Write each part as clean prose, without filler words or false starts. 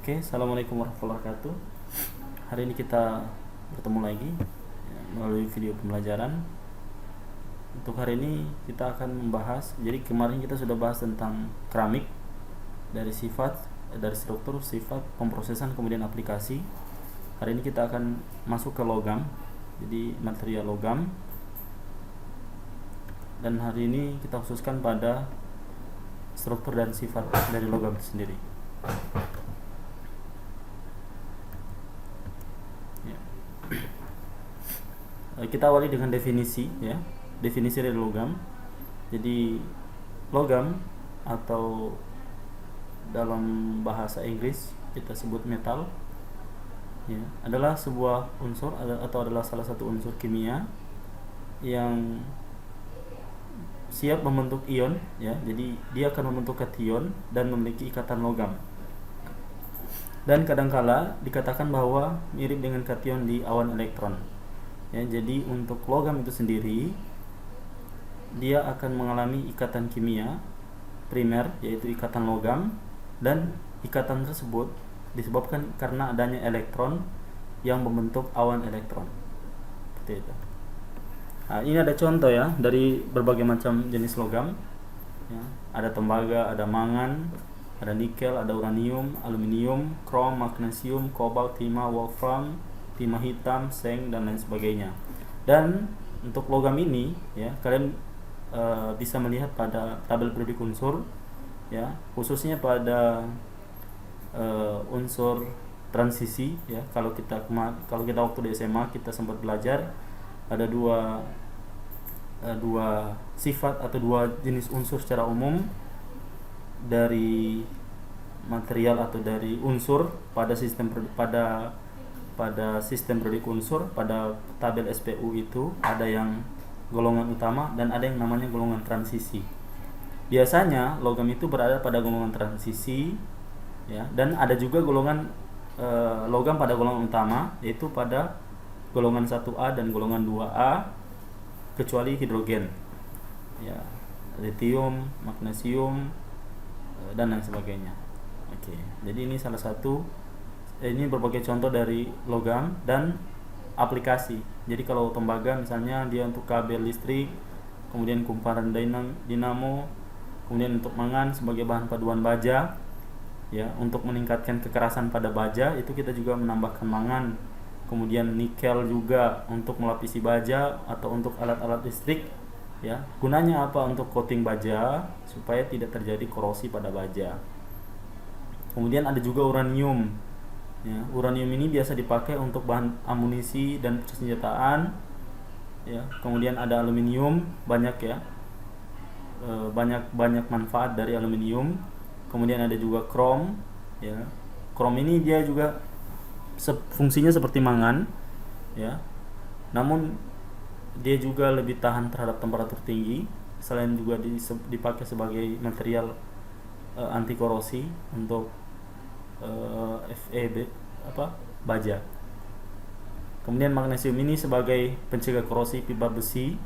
Oke, assalamualaikum warahmatullahi wabarakatuh. Hari ini kita bertemu lagi melalui video pembelajaran. Untuk hari ini kita akan membahas. Jadi kemarin kita sudah bahas tentang keramik, dari sifat, dari struktur, sifat, pemrosesan, kemudian aplikasi. Hari ini kita akan masuk ke logam. Jadi material logam. Dan hari ini kita khususkan pada struktur dan sifat dari logam itu sendiri. Kita awali dengan definisi, ya. Definisi dari logam. Jadi logam atau dalam bahasa Inggris kita sebut metal, ya, adalah sebuah unsur atau adalah salah satu unsur kimia yang siap membentuk ion, ya. Jadi dia akan membentuk kation dan memiliki ikatan logam. Dan kadangkala dikatakan bahwa mirip dengan kation di awan elektron. Ya, jadi untuk logam itu sendiri dia akan mengalami ikatan kimia primer, yaitu ikatan logam, dan ikatan tersebut disebabkan karena adanya elektron yang membentuk awan elektron. Seperti itu. Nah, ini ada contoh, ya, dari berbagai macam jenis logam, ya. Ada tembaga, ada mangan, ada nikel, ada uranium, aluminium, krom, magnesium, kobalt, timah, wolfram, timah hitam, seng, dan lain sebagainya. Dan untuk logam ini, ya, kalian bisa melihat pada tabel periodik unsur, ya, khususnya pada unsur transisi, ya. Kalau kita waktu di SMA kita sempat belajar ada dua sifat atau dua jenis unsur secara umum dari material atau dari unsur pada sistem periodik unsur. Pada tabel SPU itu ada yang golongan utama dan ada yang namanya golongan transisi. Biasanya logam itu berada pada golongan transisi, ya, dan ada juga golongan logam pada golongan utama, yaitu pada golongan 1A dan golongan 2A, kecuali hidrogen, ya, lithium, magnesium, dan lain sebagainya. Oke, jadi ini salah satu. Ini berbagai contoh dari logam dan aplikasi. Jadi kalau tembaga misalnya dia untuk kabel listrik, kemudian kumparan dinamo, kemudian untuk mangan sebagai bahan paduan baja, ya, untuk meningkatkan kekerasan pada baja itu kita juga menambahkan mangan. Kemudian nikel juga untuk melapisi baja atau untuk alat-alat listrik, ya. Gunanya apa? Untuk coating baja supaya tidak terjadi korosi pada baja. Kemudian ada juga uranium. Ya, uranium ini biasa dipakai untuk bahan amunisi dan persenjataan, ya. Kemudian ada aluminium, banyak, ya, banyak manfaat dari aluminium. Kemudian ada juga krom, ya. Krom ini dia juga fungsinya seperti mangan, ya. Namun dia juga lebih tahan terhadap temperatur tinggi. Selain juga dipakai sebagai material anti korosi untuk baja. Kemudian magnesium ini sebagai pencegah korosi pipa besi,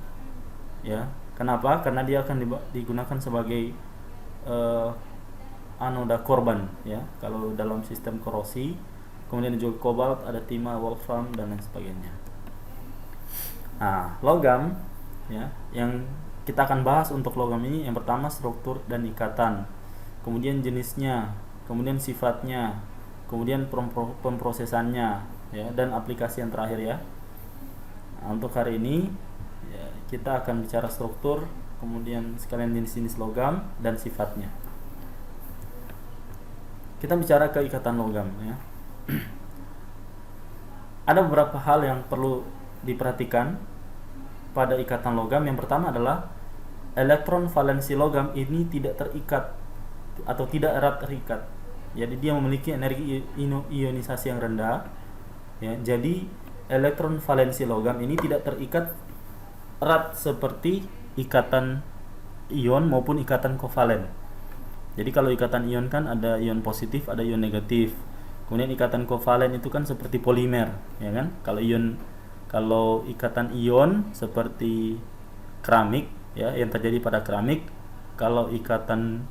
ya. Kenapa? Karena dia akan digunakan sebagai anoda korban, ya, kalau dalam sistem korosi. Kemudian juga kobalt, ada timah, wolfram, dan lain sebagainya. Nah, logam, ya, yang kita akan bahas untuk logam ini, yang pertama struktur dan ikatan, kemudian jenisnya, kemudian sifatnya, kemudian pemrosesannya, ya, dan aplikasi yang terakhir, ya. Nah, untuk hari ini, ya, kita akan bicara struktur, kemudian sekalian jenis-jenis logam dan sifatnya. Kita bicara ke ikatan logam, ya. Ada beberapa hal yang perlu diperhatikan pada ikatan logam. Yang pertama adalah elektron valensi logam ini tidak terikat atau tidak erat terikat. Jadi dia memiliki energi ionisasi yang rendah, ya. Jadi elektron valensi logam ini tidak terikat erat seperti ikatan ion maupun ikatan kovalen. Jadi kalau ikatan ion kan ada ion positif, ada ion negatif. Kemudian ikatan kovalen itu kan seperti polimer, ya kan? Kalau ikatan ion seperti keramik, ya, yang terjadi pada keramik. Kalau ikatan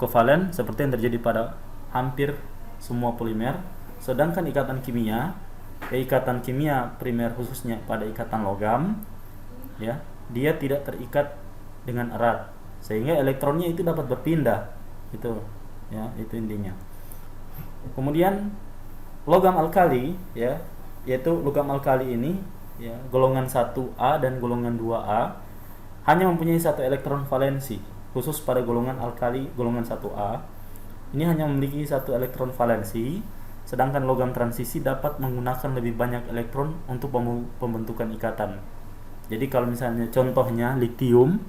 kovalen seperti yang terjadi pada hampir semua polimer, sedangkan ikatan kimia primer khususnya pada ikatan logam, ya, dia tidak terikat dengan erat sehingga elektronnya itu dapat berpindah, itu ya, itu intinya. Kemudian logam alkali, ya, yaitu logam alkali ini, ya, golongan 1A dan golongan 2A hanya mempunyai satu elektron valensi. Khusus pada golongan alkali golongan 1A ini hanya memiliki satu elektron valensi, sedangkan logam transisi dapat menggunakan lebih banyak elektron untuk pembentukan ikatan. Jadi kalau misalnya contohnya litium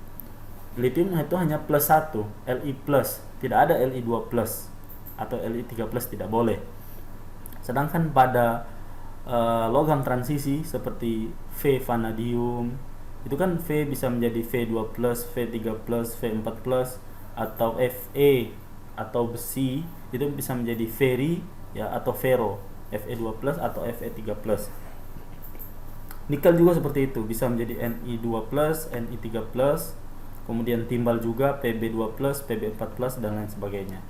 itu hanya plus 1, Li+, tidak ada Li2+ atau Li3+, tidak boleh. Sedangkan pada logam transisi seperti V vanadium, itu kan V bisa menjadi V2+, V3+, V4+, atau Fe atau besi itu bisa menjadi feri, ya, atau fero, Fe2+ atau Fe3+. Nikel juga seperti itu, bisa menjadi Ni2+, Ni3+, kemudian timbal juga Pb2+, Pb4+, dan lain sebagainya.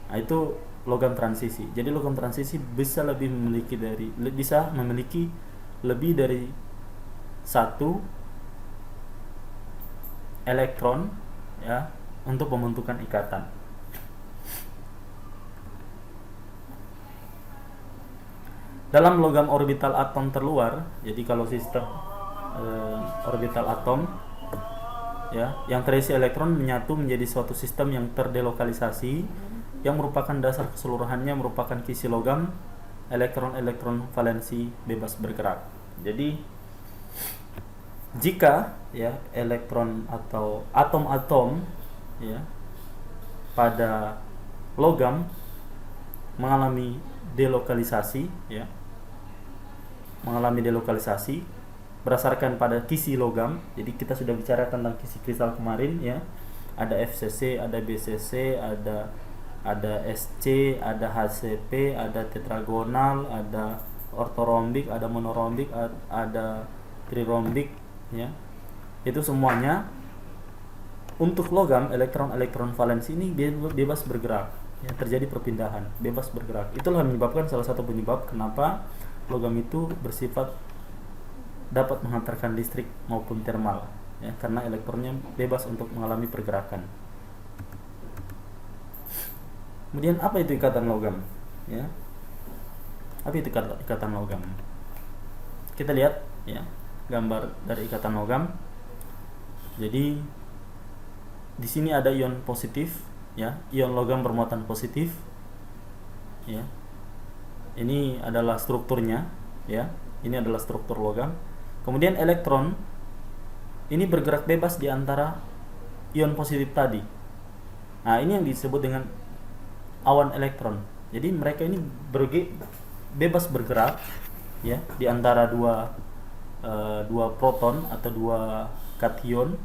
Nah, itu logam transisi. Jadi logam transisi bisa memiliki lebih dari satu elektron, ya, untuk pembentukan ikatan. Dalam logam orbital atom terluar, jadi kalau sistem orbital atom, ya, yang terisi elektron menyatu menjadi suatu sistem yang terdelokalisasi, yang merupakan dasar keseluruhannya merupakan kisi logam, elektron valensi bebas bergerak. Jadi jika, ya, elektron atau atom-atom, ya, pada logam mengalami delokalisasi, ya, berdasarkan pada kisi logam. Jadi kita sudah bicara tentang kisi kristal kemarin, ya. Ada FCC, ada BCC, ada SC, ada HCP, ada tetragonal, ada ortorombik, ada monorombik, ada trirombik, ya. Itu semuanya untuk logam elektron valensi ini bebas bergerak, ya, terjadi perpindahan, bebas bergerak. Itulah menyebabkan salah satu penyebab kenapa logam itu bersifat dapat menghantarkan listrik maupun termal, ya, karena elektronnya bebas untuk mengalami pergerakan. Kemudian apa itu ikatan logam, ya? Apa itu ikatan logam? Kita lihat, ya, gambar dari ikatan logam. Jadi di sini ada ion positif, ya, ion logam bermuatan positif, ya. Ini adalah strukturnya, ya. Ini adalah struktur logam. Kemudian elektron ini bergerak bebas di antara ion positif tadi. Nah, ini yang disebut dengan awan elektron. Jadi mereka ini bebas bergerak, ya, di antara dua proton atau dua kation,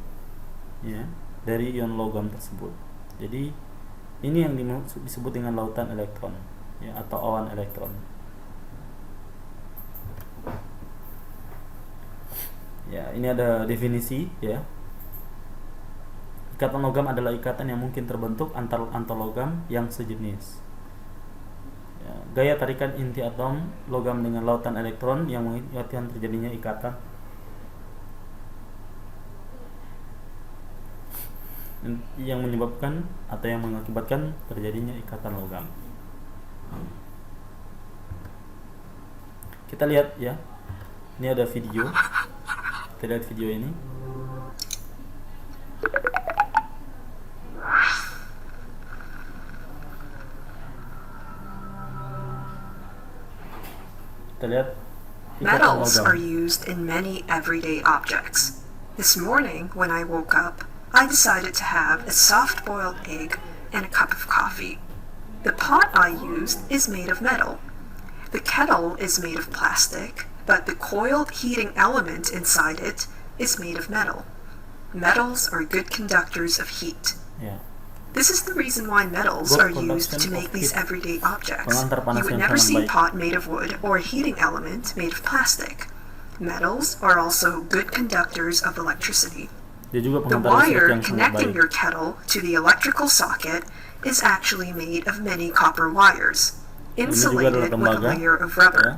ya, dari ion logam tersebut. Jadi ini yang disebut dengan lautan elektron, ya, atau awan elektron. Ya, ini ada definisi, ya. Ikatan logam adalah ikatan yang mungkin terbentuk antar logam yang sejenis. Ya, gaya tarikan inti atom logam dengan lautan elektron yang mengakibatkan terjadinya ikatan. Yang menyebabkan atau yang mengakibatkan terjadinya ikatan logam. Kita lihat, ya. Ini ada video. Kita lihat video ini. Kita lihat. Metals are used in many everyday objects. This morning, when I woke up, I decided to have a soft-boiled egg and a cup of coffee. The pot I used is made of metal. The kettle is made of plastic, but the coiled heating element inside it is made of metal. Metals are good conductors of heat. Yeah. This is the reason why metals are used to make these everyday objects. You would never see a pot made of wood or a heating element made of plastic. Metals are also good conductors of electricity. Dia juga The penghantar listrik wire yang sangat connecting baik. your kettle to the electrical socket is actually made of many copper wires, Ini juga adalah insulated with a tembaga, layer of ya. rubber.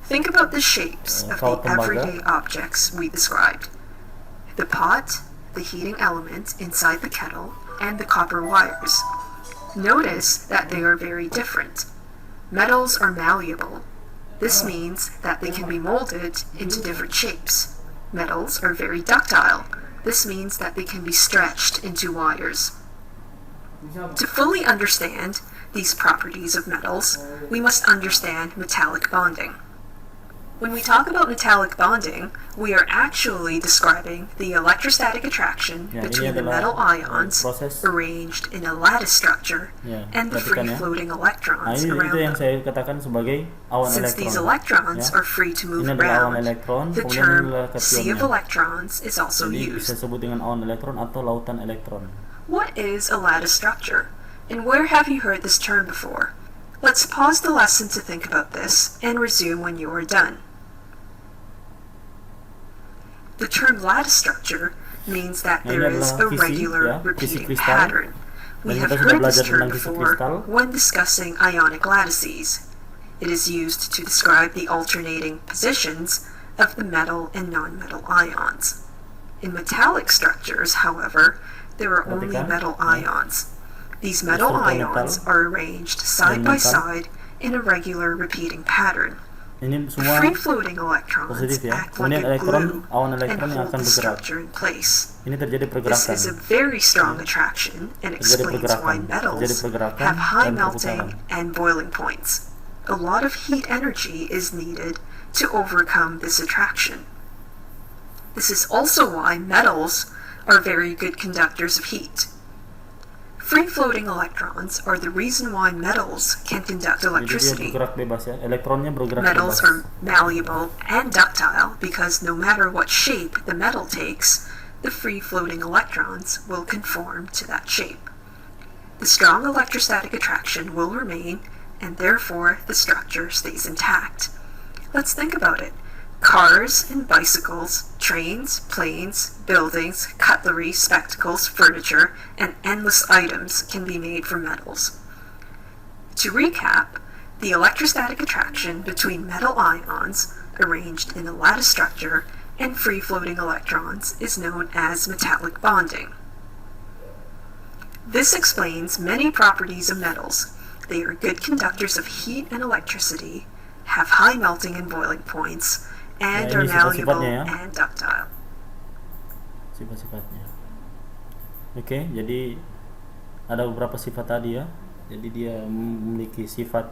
Think about the shapes of the Kawat tembaga. everyday objects we described. The pot, the heating element inside the kettle, and the copper wires. Notice that they are very different. Metals are malleable. This means that they can be molded into different shapes. Metals are very ductile. This means that they can be stretched into wires. To fully understand these properties of metals, we must understand metallic bonding. When we talk about metallic bonding, we are actually describing the electrostatic attraction Ya, ini between the adalah metal ions proses. arranged in a lattice structure Ya, and the perhatikan ya. free-floating Nah, electrons ini around itu yang them. saya katakan sebagai awan Since these elektron. electrons Ya. are free to move Ini adalah awan around, elektron, the kemudian term ini adalah sea of kationnya. electrons is also Jadi bisa used. sebut dengan awan elektron atau lautan elektron. What is a lattice structure? And where have you heard this term before? Let's pause the lesson to think about this and resume when you are done. The term lattice structure means that Nah, ini there is adalah a kisi, regular ya, kisi repeating kristal. pattern. Dan We kita have sudah heard this belajar term tentang kisi before kristal. when discussing ionic lattices. It is used to describe the alternating positions of the metal and non-metal ions. In metallic structures, however, there are only Perhatikan, metal ya. ions. These metal Struktur ions metal are arranged side dan by metal. side in a regular repeating pattern. Ini The semua free-floating electrons positif ya. act like Kemudian a elektron, glue awan and elektron yang hold akan the bergerak. structure in place. Ini terjadi This pergerakan. is a very strong attraction and Terjadi explains pergerakan. why Terjadi metals pergerakan have high dan melting perputaran. and boiling points. A lot of heat energy is needed to overcome this attraction. This is also why metals are very good conductors of heat. Free-floating electrons are the reason why metals can conduct Jadi dia electricity. bergerak bebas ya. Elektronnya bergerak Metals bebas. are malleable and ductile because no matter what shape the metal takes, the free-floating electrons will conform to that shape. The strong electrostatic attraction will remain, and therefore the structure stays intact. Let's think about it. Cars and bicycles, trains, planes, buildings, cutlery, spectacles, furniture, and endless items can be made from metals. To recap, the electrostatic attraction between metal ions arranged in a lattice structure and free-floating electrons is known as metallic bonding. This explains many properties of metals. They are good conductors of heat and electricity, have high melting and boiling points, and Nah, are ini malleable sifat-sifatnya ya. and ductile. Sifat-sifatnya. Oke, jadi ada beberapa sifat tadi ya. Jadi dia memiliki sifat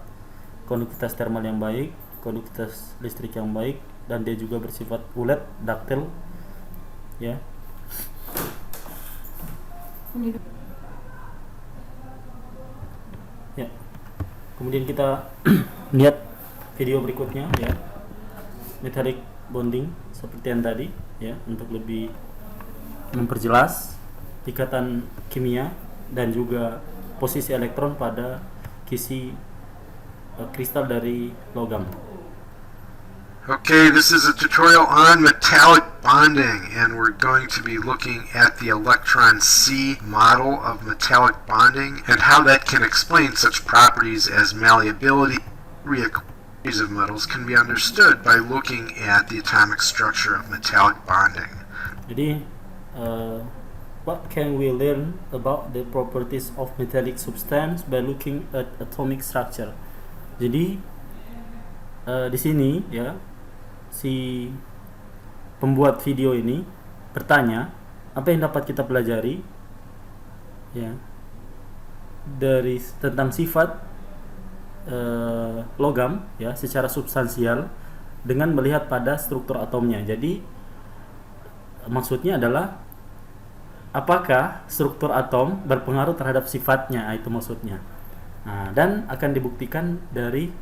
konduktivitas termal yang baik, konduktivitas listrik yang baik, dan dia juga bersifat ulet, daktil, ya. Ya. Kemudian kita lihat video berikutnya ya. Metallic bonding seperti yang tadi ya, untuk lebih memperjelas ikatan kimia dan juga posisi elektron pada kisi kristal dari logam. Okay, this is a tutorial on metallic bonding, and we're going to be looking at the electron C model of metallic bonding and how that can explain such properties as malleability. Reactivities of metals can be understood by looking at the atomic structure of metallic bonding. Jadi, what can we learn about the properties of metallic substance by looking at atomic structure? Jadi, di sini ya, si pembuat video ini bertanya apa yang dapat kita pelajari ya dari tentang sifat logam ya secara substansial dengan melihat pada struktur atomnya. Jadi maksudnya adalah apakah struktur atom berpengaruh terhadap sifatnya, itu maksudnya. Nah, dan akan dibuktikan dari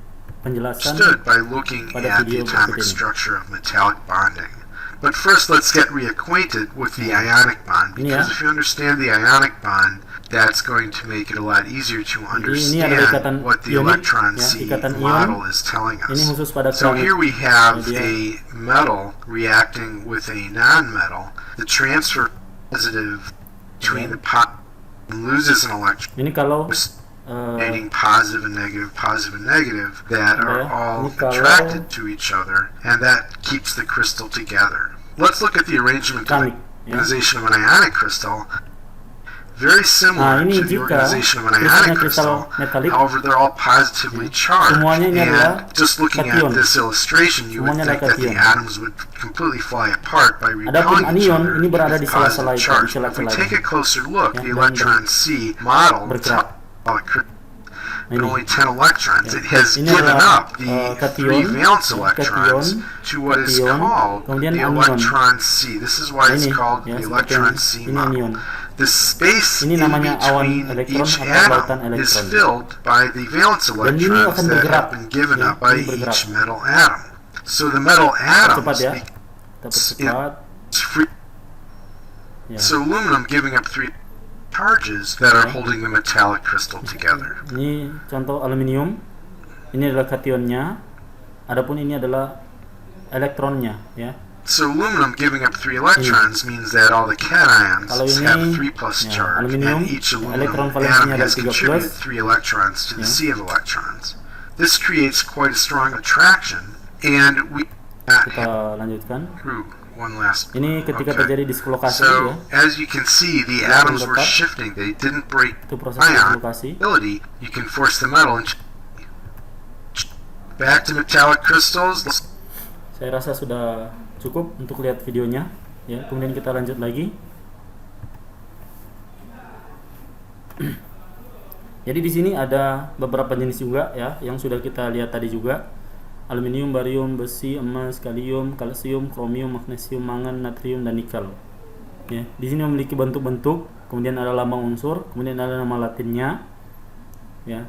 penjelasan By looking pada at the video atomic berikut ini. structure of metallic bonding. But first, let's get reacquainted with the ionic bond, because if you understand the ionic bond, that's going to make it a lot easier to ini adalah ikatan understand what the ionik, electron ya, C ikatan ion. model is telling Ini us. khusus pada So keramik. here we have Dia a metal reacting with a non-metal. The transfer positive between the positive and loses an electron. Ini kalau Positive and negative that are all ini kalau attracted to each other, and that keeps the crystal together. Let's look at the arrangement of the organization of an ionic crystal. Very similar to the organization of an ionic crystal. However, they're all positively charged. And just looking at this illustration, you would think that the atoms would completely fly apart by repelling each other with positive charge. If we take a closer look, the electron C model but only 10 electrons. It has given up the 3 valence electrons to what is called the electron C. This is why it's called the electron C model. The space in between each atom is filled by the valence electrons that have been given up by each metal atom. So the metal atoms is free. So aluminum giving up 3 charges that are holding the metallic crystal together. Ini contoh aluminium. Ini adalah kationnya. Adapun ini adalah elektronnya, ya. So aluminum giving up 3 electrons means that all the cations have 3 plus charge, and each aluminum atom has contributed 3 electrons to the sea of electrons. This creates quite a strong attraction, and we kita lanjutkan. One last. Ini ketika terjadi diskolokasi, so, as you can see, the atoms were shifting. They didn't break ion ability. You can force the metal and back to metallic crystals. Saya rasa sudah cukup untuk lihat videonya, ya. Kemudian kita lanjut lagi. Jadi di sini ada beberapa jenis juga, ya, yang sudah kita lihat tadi juga. Aluminium, barium, besi, emas, kalium, kalsium, kromium, magnesium, mangan, natrium, dan nikel. Ya, di sini memiliki bentuk-bentuk, kemudian ada lambang unsur, kemudian ada nama latinnya, ya.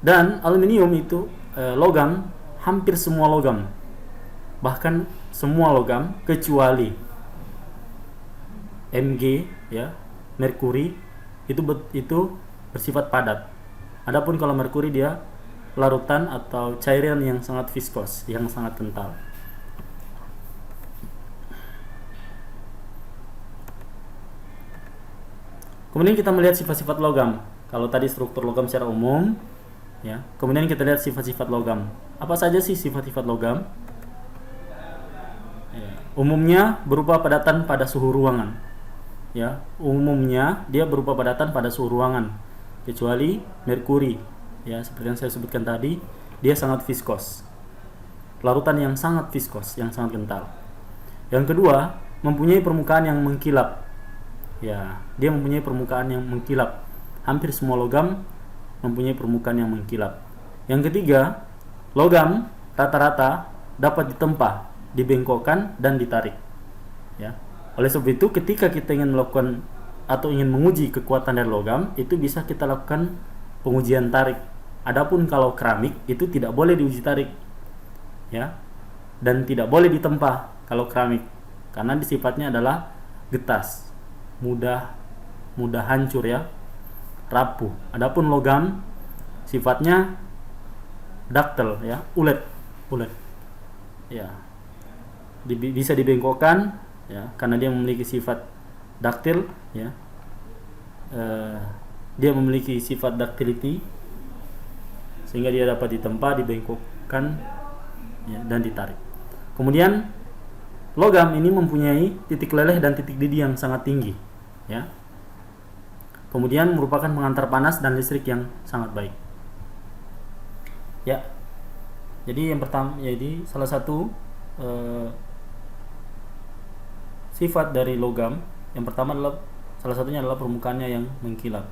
Dan aluminium itu logam, hampir semua logam, bahkan semua logam kecuali Mg, ya, merkuri itu bersifat padat. Adapun kalau merkuri dia larutan atau cairan yang sangat viskos, yang sangat kental. Kemudian kita melihat sifat-sifat logam. Kalau tadi struktur logam secara umum, ya. Kemudian kita lihat sifat-sifat logam. Apa saja sih sifat-sifat logam? Ya. Umumnya berupa padatan pada suhu ruangan. Ya, umumnya dia berupa padatan pada suhu ruangan, kecuali merkuri. Ya, seperti yang saya sebutkan tadi, dia sangat viskos. Larutan yang sangat viskos, yang sangat kental. Yang kedua, mempunyai permukaan yang mengkilap. Ya, dia mempunyai permukaan yang mengkilap. Hampir semua logam mempunyai permukaan yang mengkilap. Yang ketiga, logam rata-rata dapat ditempa, dibengkokkan, dan ditarik. Ya. Oleh sebab itu, ketika kita ingin melakukan atau ingin menguji kekuatan dari logam, itu bisa kita lakukan pengujian tarik. Adapun kalau keramik itu tidak boleh diuji tarik, ya, dan tidak boleh ditempa kalau keramik, karena sifatnya adalah getas, mudah hancur, ya, rapuh. Adapun logam sifatnya ductile, ya, ulet, ya, bisa dibengkokkan, ya, karena dia memiliki sifat ductile, ya. Dia memiliki sifat ductility sehingga dia dapat ditempa, dibengkokkan, ya, dan ditarik. Kemudian logam ini mempunyai titik leleh dan titik didih yang sangat tinggi, ya. Kemudian merupakan pengantar panas dan listrik yang sangat baik. Ya. Jadi yang pertama, jadi salah satu sifat dari logam yang pertama adalah, salah satunya adalah permukaannya yang mengkilap.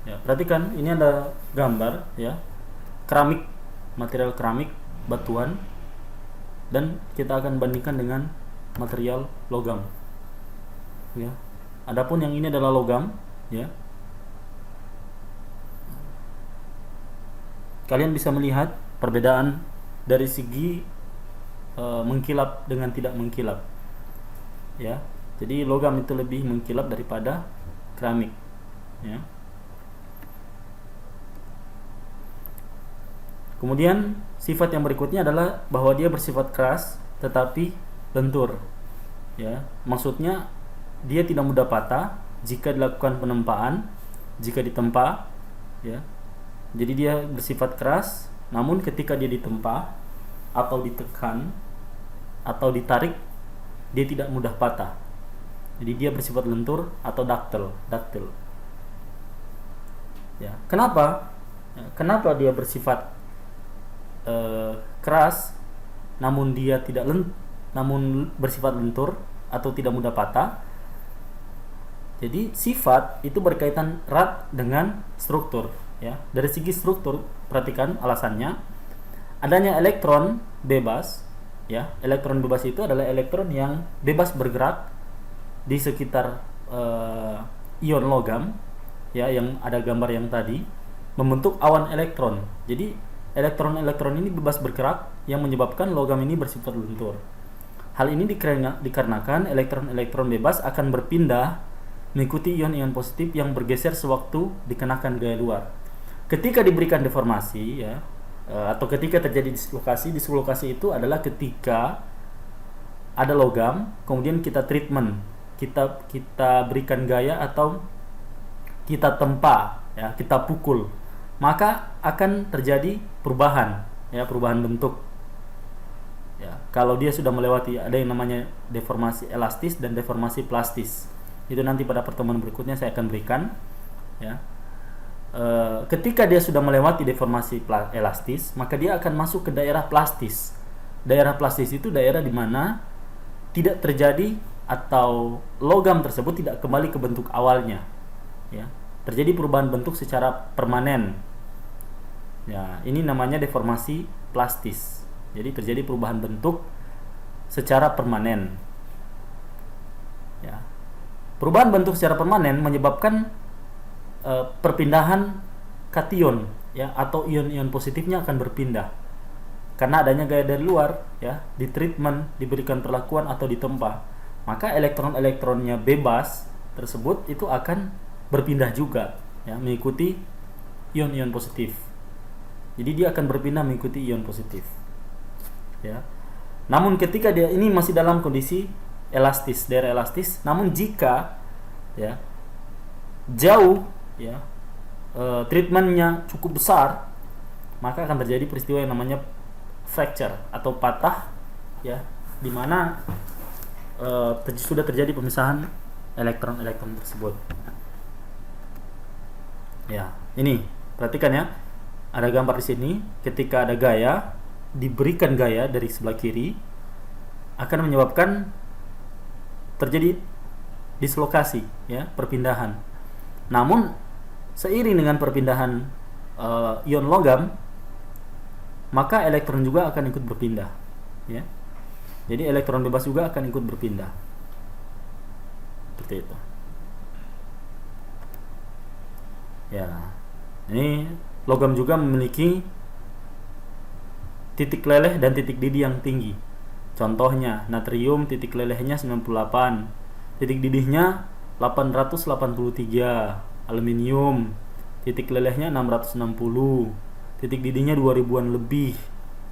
Ya, perhatikan, ini ada gambar, ya, keramik, material keramik, batuan, dan kita akan bandingkan dengan material logam. Ya. Adapun yang ini adalah logam, ya. Kalian bisa melihat perbedaan dari segi mengkilap dengan tidak mengkilap, ya. Jadi logam itu lebih mengkilap daripada keramik, ya. Kemudian sifat yang berikutnya adalah bahwa dia bersifat keras, tetapi lentur. Ya, maksudnya dia tidak mudah patah jika dilakukan penempaan, jika ditempa, ya. Jadi dia bersifat keras, namun ketika dia ditempa atau ditekan atau ditarik, dia tidak mudah patah. Jadi dia bersifat lentur atau daktil. Ya, kenapa? Ya, kenapa dia bersifat keras, namun dia tidak namun bersifat lentur atau tidak mudah patah? Jadi sifat itu berkaitan erat dengan struktur. Ya, dari segi struktur, perhatikan alasannya. Adanya elektron bebas. Ya, elektron bebas itu adalah elektron yang bebas bergerak di sekitar ion logam, ya, yang ada gambar yang tadi, membentuk awan elektron. Jadi elektron-elektron ini bebas bergerak yang menyebabkan logam ini bersifat lentur. Hal ini dikarenakan elektron-elektron bebas akan berpindah mengikuti ion-ion positif yang bergeser sewaktu dikenakan gaya luar. Ketika diberikan deformasi, ya, atau ketika terjadi dislokasi itu adalah ketika ada logam, kemudian kita treatment, kita berikan gaya atau kita tempa, ya, kita pukul, maka akan terjadi perubahan, ya, perubahan bentuk. Ya, kalau dia sudah melewati, ada yang namanya deformasi elastis dan deformasi plastis. Itu nanti pada pertemuan berikutnya saya akan berikan, ya. Ketika dia sudah melewati deformasi elastis, maka dia akan masuk ke daerah plastis. Daerah plastis itu daerah di mana tidak terjadi atau logam tersebut tidak kembali ke bentuk awalnya, ya. Terjadi perubahan bentuk secara permanen. Ya, ini namanya deformasi plastis. Jadi terjadi perubahan bentuk secara permanen. Ya. Perubahan bentuk secara permanen menyebabkan perpindahan kation, ya, atau ion-ion positifnya akan berpindah. Karena adanya gaya dari luar, ya, di treatment, diberikan perlakuan atau ditempa, maka elektron-elektronnya bebas tersebut itu akan berpindah juga, ya, mengikuti ion-ion positif. Jadi dia akan berpindah mengikuti ion positif, ya. Namun ketika dia ini masih dalam kondisi elastis, daerah elastis, namun jika, ya, jauh, ya, treatmentnya cukup besar, maka akan terjadi peristiwa yang namanya fracture atau patah, ya, di mana sudah terjadi pemisahan elektron-elektron tersebut. Ya, ini perhatikan, ya, ada gambar di sini. Ketika ada gaya, diberikan gaya dari sebelah kiri, akan menyebabkan terjadi dislokasi, ya, perpindahan. Namun seiring dengan perpindahan ion logam, maka elektron juga akan ikut berpindah, ya. Jadi elektron bebas juga akan ikut berpindah. Seperti itu. Ya. Ini logam juga memiliki titik leleh dan titik didih yang tinggi. Contohnya, natrium titik lelehnya 98, titik didihnya 883, aluminium titik lelehnya 660, titik didihnya 2000-an lebih,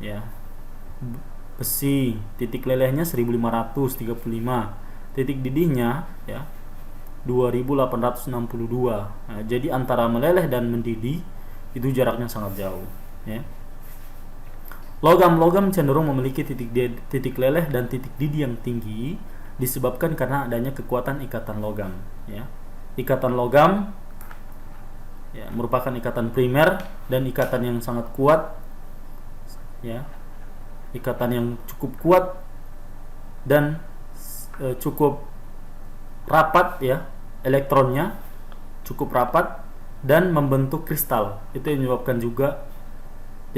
ya. Besi titik lelehnya 1535, titik didihnya, ya, 2862. Nah, jadi antara meleleh dan mendidih itu jaraknya sangat jauh, ya. Logam-logam cenderung memiliki titik leleh dan titik didih yang tinggi disebabkan karena adanya kekuatan ikatan logam, ya. Ikatan logam, ya, merupakan ikatan primer dan ikatan yang sangat kuat, ya. Ikatan yang cukup kuat dan cukup rapat, ya, elektronnya cukup rapat dan membentuk kristal. Itu yang menyebabkan juga.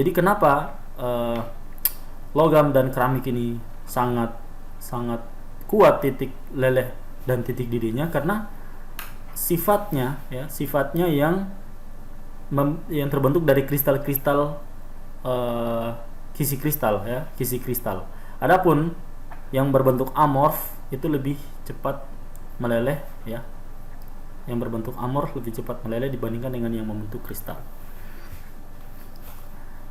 Jadi kenapa logam dan keramik ini sangat kuat titik leleh dan titik didihnya? Karena sifatnya, ya, sifatnya yang terbentuk dari kristal-kristal kisi kristal, ya, kisi kristal. Adapun yang berbentuk amorf itu lebih cepat meleleh, ya. Yang berbentuk amorf lebih cepat meleleh dibandingkan dengan yang membentuk kristal.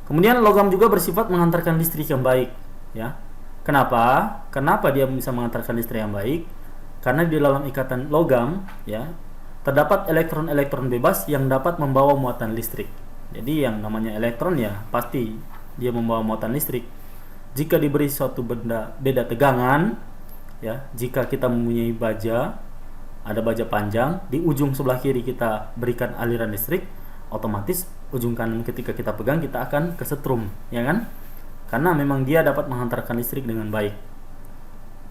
Kemudian logam juga bersifat menghantarkan listrik yang baik, ya. Kenapa dia bisa mengantarkan listrik yang baik? Karena di dalam ikatan logam ya terdapat elektron-elektron bebas yang dapat membawa muatan listrik. Jadi yang namanya elektron ya pasti dia membawa muatan listrik. Jika diberi suatu beda tegangan ya, jika kita mempunyai baja, ada baja panjang, di ujung sebelah kiri kita berikan aliran listrik, otomatis ujung kanan ketika kita pegang kita akan kesetrum, ya kan? Karena memang dia dapat menghantarkan listrik dengan baik.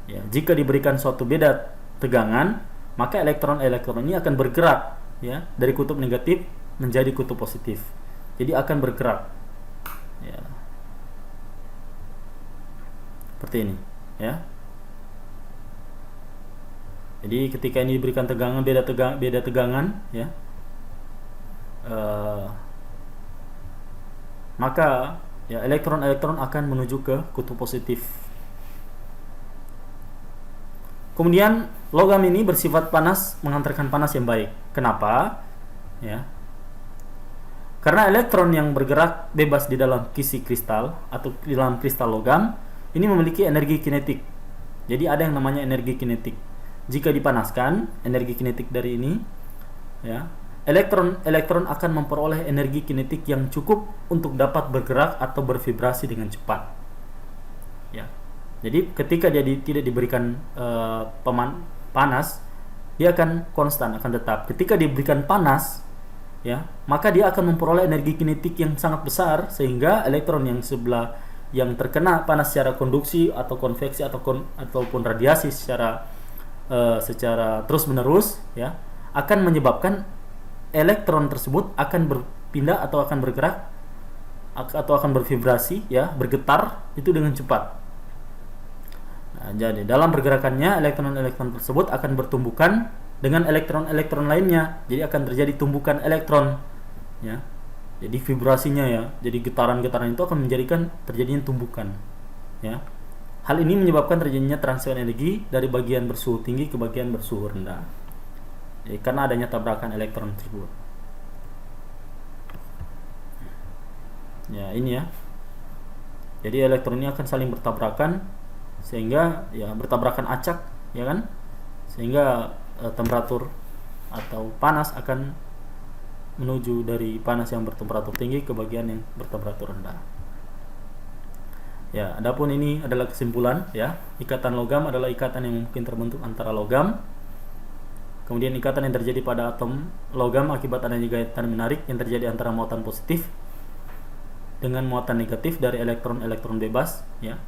Ya, jika diberikan suatu beda tegangan, maka elektron-elektron ini akan bergerak ya dari kutub negatif menjadi kutub positif. Jadi akan bergerak. Ya. Seperti ini, ya. Jadi ketika ini diberikan tegangan beda tegangan ya. Maka ya elektron-elektron akan menuju ke kutub positif. Kemudian logam ini bersifat panas, menghantarkan panas yang baik. Kenapa? Ya. Karena elektron yang bergerak bebas di dalam kisi kristal atau di dalam kristal logam ini memiliki energi kinetik. Jadi ada yang namanya energi kinetik. Jika dipanaskan, energi kinetik dari ini ya, elektron akan memperoleh energi kinetik yang cukup untuk dapat bergerak atau bervibrasi dengan cepat. Ya. Jadi ketika dia tidak diberikan panas, dia akan konstan, akan tetap. Ketika diberikan panas, ya, maka dia akan memperoleh energi kinetik yang sangat besar sehingga elektron yang sebelah yang terkena panas secara konduksi atau konveksi ataupun radiasi secara terus-menerus, ya, akan menyebabkan elektron tersebut akan berpindah atau akan bergerak atau akan bervibrasi, ya, bergetar itu dengan cepat. Nah, jadi dalam pergerakannya elektron-elektron tersebut akan bertumbukan dengan elektron-elektron lainnya. Jadi akan terjadi tumbukan elektron, ya. Jadi vibrasinya ya, jadi getaran-getaran itu akan menjadikan terjadinya tumbukan, ya. Hal ini menyebabkan terjadinya transfer energi dari bagian bersuhu tinggi ke bagian bersuhu rendah. Jadi, karena adanya tabrakan elektron tersebut. Ya, ini ya. Jadi elektron ini akan saling bertabrakan sehingga ya bertabrakan acak, ya kan? Sehingga temperatur atau panas akan menuju dari panas yang bertemperatur tinggi ke bagian yang bertemperatur rendah. Ya, adapun ini adalah kesimpulan ya. Ikatan logam adalah ikatan yang mungkin terbentuk antara logam. Kemudian ikatan yang terjadi pada atom logam akibat adanya gayatan menarik yang terjadi antara muatan positif dengan muatan negatif dari elektron-elektron bebas, ya.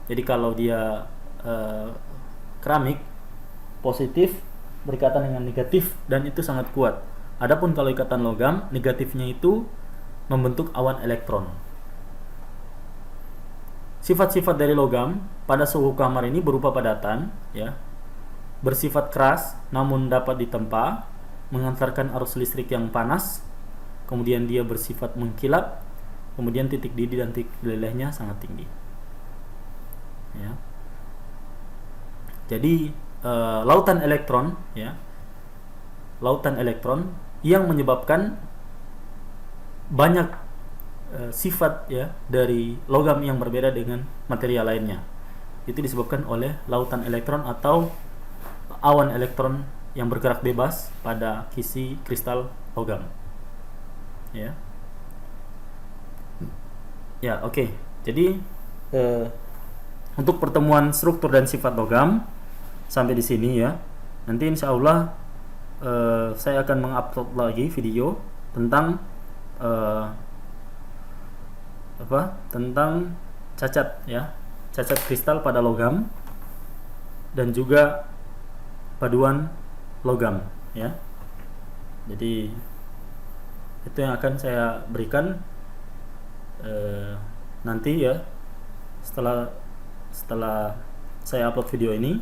Jadi kalau dia keramik positif berikatan dengan negatif dan itu sangat kuat. Adapun kalau ikatan logam, negatifnya itu membentuk awan elektron. Sifat-sifat dari logam pada suhu kamar ini berupa padatan, ya, bersifat keras namun dapat ditempa, mengantarkan arus listrik yang panas, kemudian dia bersifat mengkilap, kemudian titik didih dan titik lelehnya sangat tinggi. Ya. Jadi lautan elektron, ya, lautan elektron yang menyebabkan banyak sifat ya dari logam yang berbeda dengan material lainnya. Itu disebabkan oleh lautan elektron atau awan elektron yang bergerak bebas pada kisi kristal logam. Ya. Ya, oke. Jadi untuk pertemuan struktur dan sifat logam sampai di sini ya. Nanti insya Allah saya akan mengupload lagi video tentang tentang cacat ya, cacat kristal pada logam dan juga paduan logam ya. Jadi itu yang akan saya berikan nanti ya setelah saya upload video ini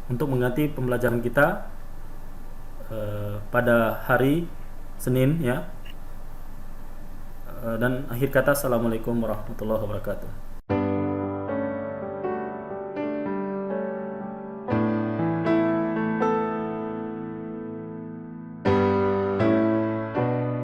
untuk mengganti pembelajaran kita pada hari Senin ya. Dan akhir kata, assalamualaikum warahmatullahi wabarakatuh.